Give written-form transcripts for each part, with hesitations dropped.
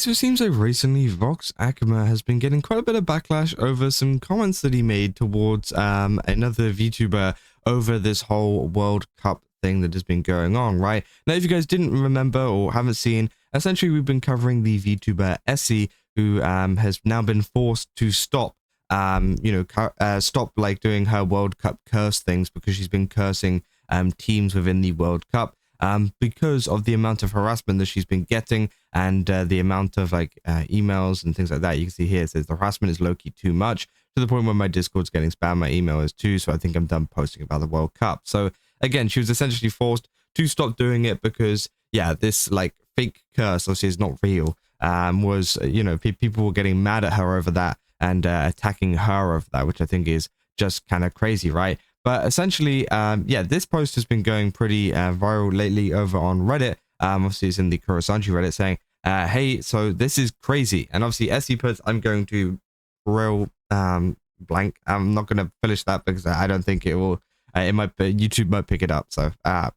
so it seems like recently Vox Akuma has been getting quite a bit of backlash over some comments that he made towards another VTuber over this whole World Cup thing that has been going on, right? Now, if you guys didn't remember or haven't seen, essentially we've been covering the VTuber Essie, who has now been forced to stop, stop like doing her World Cup curse things because she's been cursing teams within the World Cup. Because of the amount of harassment that she's been getting and the amount of emails and things like that. You can see here it says the harassment is low-key too much, to the point where my Discord's getting spammed, my email is too, so I think I'm done posting about the World Cup. So again, she was essentially forced to stop doing it because, yeah, this like fake curse, obviously is not real, was, people were getting mad at her over that and attacking her over that, which I think is just kind of crazy, right? But essentially, this post has been going pretty viral lately over on Reddit. Obviously, it's in the Kurosanji Reddit saying, hey, so this is crazy. And obviously, Essie puts, I'm going to real blank. I'm not going to finish that because I don't think it will. It might be, YouTube might pick it up. So,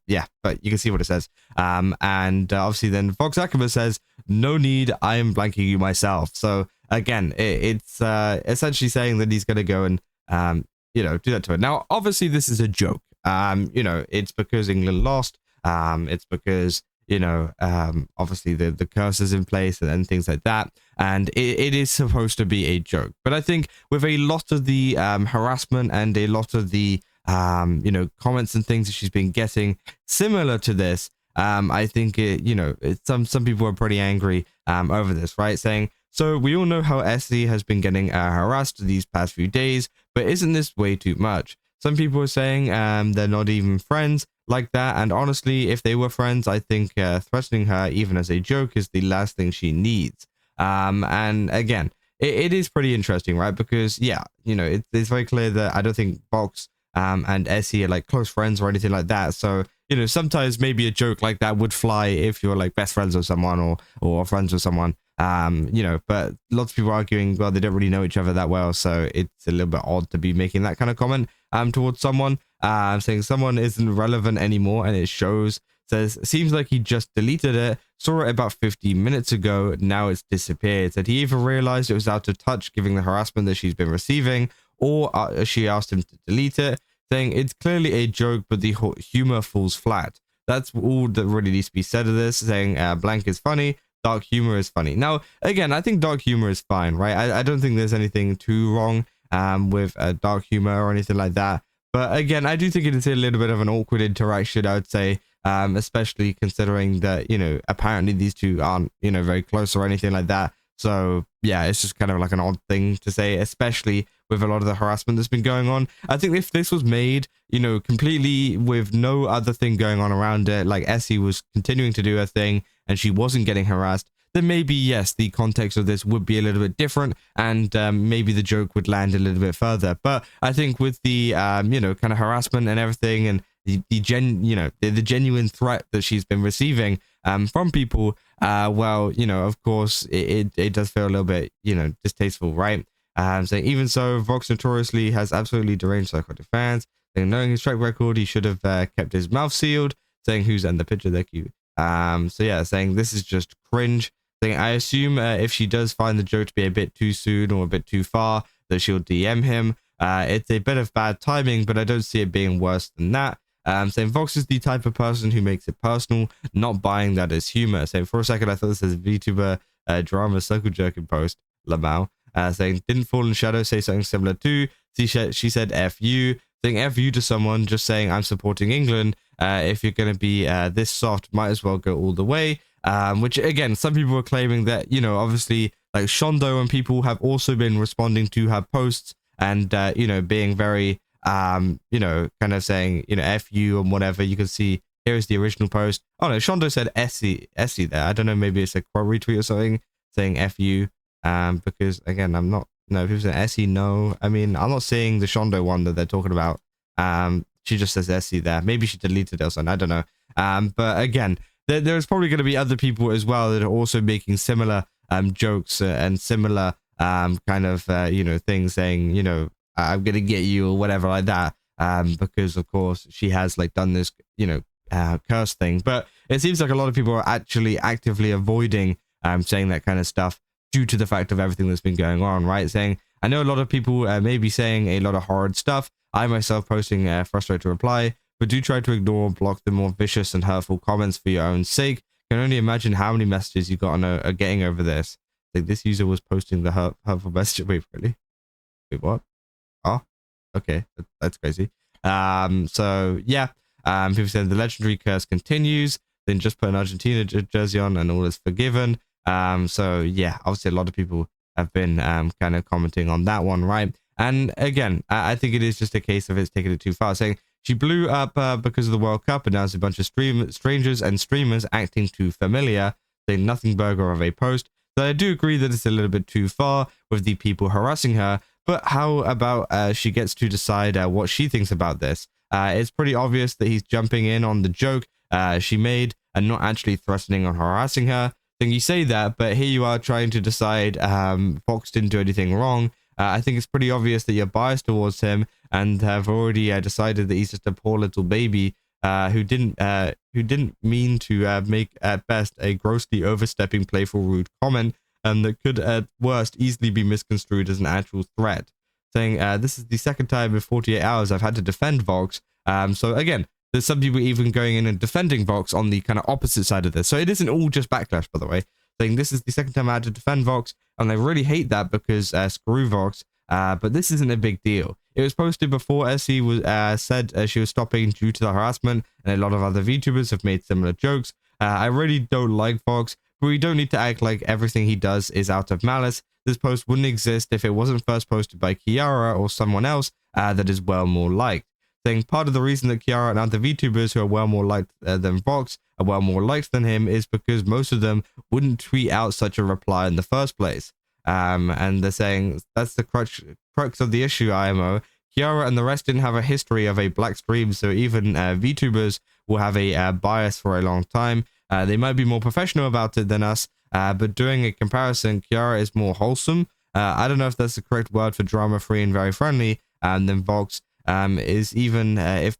yeah, but you can see what it says. And obviously, then Vox Akuma says, no need, I am blanking you myself. So, again, it's essentially saying that he's going to go and do that to it. Now, obviously, this is a joke. It's because England lost. It's because, obviously the curse is in place and things like that. And it is supposed to be a joke. But I think with a lot of the harassment and a lot of the, comments and things that she's been getting similar to this, I think, some people are pretty angry over this, right? Saying, so we all know how Essie has been getting harassed these past few days, but isn't this way too much? Some people are saying they're not even friends like that, and honestly, if they were friends, I think threatening her even as a joke is the last thing she needs. And again, it is pretty interesting, right? Because it's very clear that I don't think Vox and Essie are like close friends or anything like that. So sometimes maybe a joke like that would fly if you're like best friends with someone or friends with someone. But lots of people arguing, well, they don't really know each other that well, so it's a little bit odd to be making that kind of comment towards someone, saying someone isn't relevant anymore, and it shows. Says, seems like he just deleted it, saw it about 15 minutes ago, now it's disappeared. Said he either realized it was out of touch given the harassment that she's been receiving, or she asked him to delete it, saying it's clearly a joke, but the humor falls flat. That's all that really needs to be said of this, saying blank is funny, dark humor is funny. Now, again, I think dark humor is fine, right? I don't think there's anything too wrong with dark humor or anything like that. But again, I do think it is a little bit of an awkward interaction, I would say, especially considering that, apparently these two aren't, very close or anything like that. So, yeah, it's just kind of like an odd thing to say, especially with a lot of the harassment that's been going on. I think if this was made, completely with no other thing going on around it, like Essie was continuing to do her thing and she wasn't getting harassed, then maybe, yes, the context of this would be a little bit different and maybe the joke would land a little bit further. But I think with the, kind of harassment and everything and the genuine threat that she's been receiving from people, of course, it does feel a little bit, distasteful, right? So even so, Vox notoriously has absolutely deranged psychotic fans. Saying, knowing his track record, he should have kept his mouth sealed. Saying, who's in the picture? Thank you. Saying this is just cringe. Saying, I assume if she does find the joke to be a bit too soon or a bit too far, that she'll DM him. It's a bit of bad timing, but I don't see it being worse than that. Saying Vox is the type of person who makes it personal, not buying that as humor. Saying for a second, I thought this was VTuber drama circle jerking post. Lamau. Saying didn't fall in shadow, say something similar to. She said F you. Saying F you to someone, just saying I'm supporting England. If you're going to be this soft, might as well go all the way. Which again, some people are claiming that, obviously like Shondo and people have also been responding to her posts and, being very, kind of saying, F you and whatever. You can see here is the original post. Oh no, Shondo said Essie there. I don't know, maybe it's a quote retweet or something saying F you. Because again, I'm not, if it was an Essie, no. I mean, I'm not seeing the Shondo one that they're talking about. She just says Essie there. Maybe she deleted it or something. I don't know. But again, there's probably going to be other people as well that are also making similar jokes and similar things saying, I'm going to get you or whatever like that. Because of course she has like done this, curse thing. But it seems like a lot of people are actually actively avoiding saying that kind of stuff due to the fact of everything that's been going on, right? Saying, I know a lot of people may be saying a lot of horrid stuff. I myself posting frustrated reply, but do try to ignore or block the more vicious and hurtful comments for your own sake. Can only imagine how many messages you got on are getting over this. Like, this user was posting the hurtful message. Wait, really? Wait, what? Oh, okay, that's crazy. So yeah, people said the legendary curse continues. Then just put an Argentina jersey on and all is forgiven. So yeah, obviously a lot of people have been kind of commenting on that one, right? And again, I think it is just a case of it's taking it too far, saying she blew up because of the World Cup, and now there's a bunch of strangers and streamers acting too familiar, saying nothing burger of a post. So I do agree that it's a little bit too far with the people harassing her, but how about she gets to decide what she thinks about this? It's pretty obvious that he's jumping in on the joke she made and not actually threatening or harassing her. Then you say that, but here you are trying to decide Vox didn't do anything wrong. I think it's pretty obvious that you're biased towards him and have already decided that he's just a poor little baby who didn't mean to make at best a grossly overstepping, playful, rude comment, and that could at worst easily be misconstrued as an actual threat. Saying this is the second time in 48 hours I've had to defend Vox. So again, there's some people even going in and defending Vox on the kind of opposite side of this. So it isn't all just Backlash, by the way. Saying this is the second time I had to defend Vox, and I really hate that because screw Vox. But this isn't a big deal. It was posted before Essie was said she was stopping due to the harassment, and a lot of other VTubers have made similar jokes. I really don't like Vox, but we don't need to act like everything he does is out of malice. This post wouldn't exist if it wasn't first posted by Kiara or someone else that is well more liked. Saying part of the reason that Kiara and other VTubers who are well more liked than Vox are well more liked than him is because most of them wouldn't tweet out such a reply in the first place. And they're saying that's the crux of the issue, IMO. Kiara and the rest didn't have a history of a black stream, so even VTubers will have a bias for a long time. They might be more professional about it than us, but doing a comparison, Kiara is more wholesome. I don't know if that's the correct word for drama-free and very friendly, than Vox. Is even if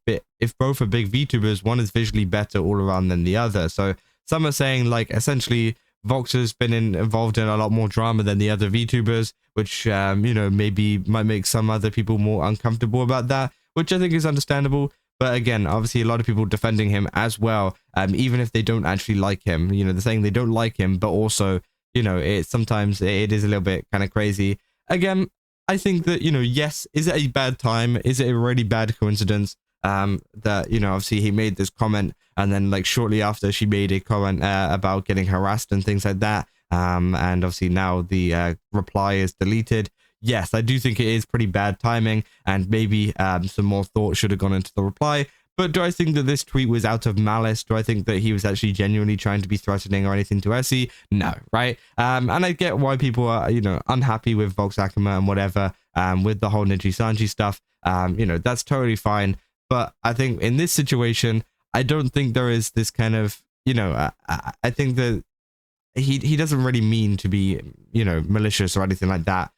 both are big VTubers, one is visually better all around than the other. So some are saying like essentially Vox has been involved in a lot more drama than the other VTubers, which you know, maybe might make some other people more uncomfortable about that, which I think is understandable. But again, obviously a lot of people defending him as well, even if they don't actually like him. You know, they're saying they don't like him, but also, you know, sometimes it is a little bit kind of crazy. Again, I think that, you know, yes, is it a bad time? Is it a really bad coincidence that, you know, obviously he made this comment and then like shortly after she made a comment about getting harassed and things like that. And obviously now the reply is deleted. Yes, I do think it is pretty bad timing and maybe some more thought should have gone into the reply. But do I think that this tweet was out of malice? Do I think that he was actually genuinely trying to be threatening or anything to Essie? No, right? And I get why people are, you know, unhappy with Vox Akuma and whatever, with the whole Niji Sanji stuff. You know, that's totally fine. But I think in this situation, I don't think there is this kind of, you know, I think that he doesn't really mean to be, you know, malicious or anything like that.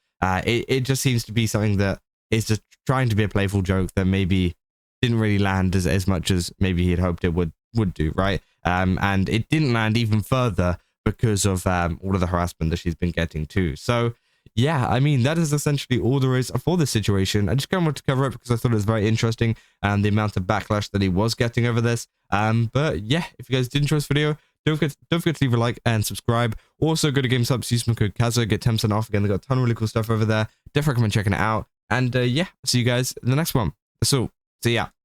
It just seems to be something that is just trying to be a playful joke that maybe didn't really land as much as maybe he had hoped it would do, right? And it didn't land even further because of all of the harassment that she's been getting too. So yeah, I mean, that is essentially all there is for this situation. I just kind of wanted to cover it because I thought it was very interesting and the amount of backlash that he was getting over this. But yeah, if you guys did enjoy this video, don't forget to leave a like and subscribe. Also, go to GameStop, use my code Kazo, get 10% off. Again, they got a ton of really cool stuff over there. Definitely recommend checking it out. And yeah, see you guys in the next one. So, see ya.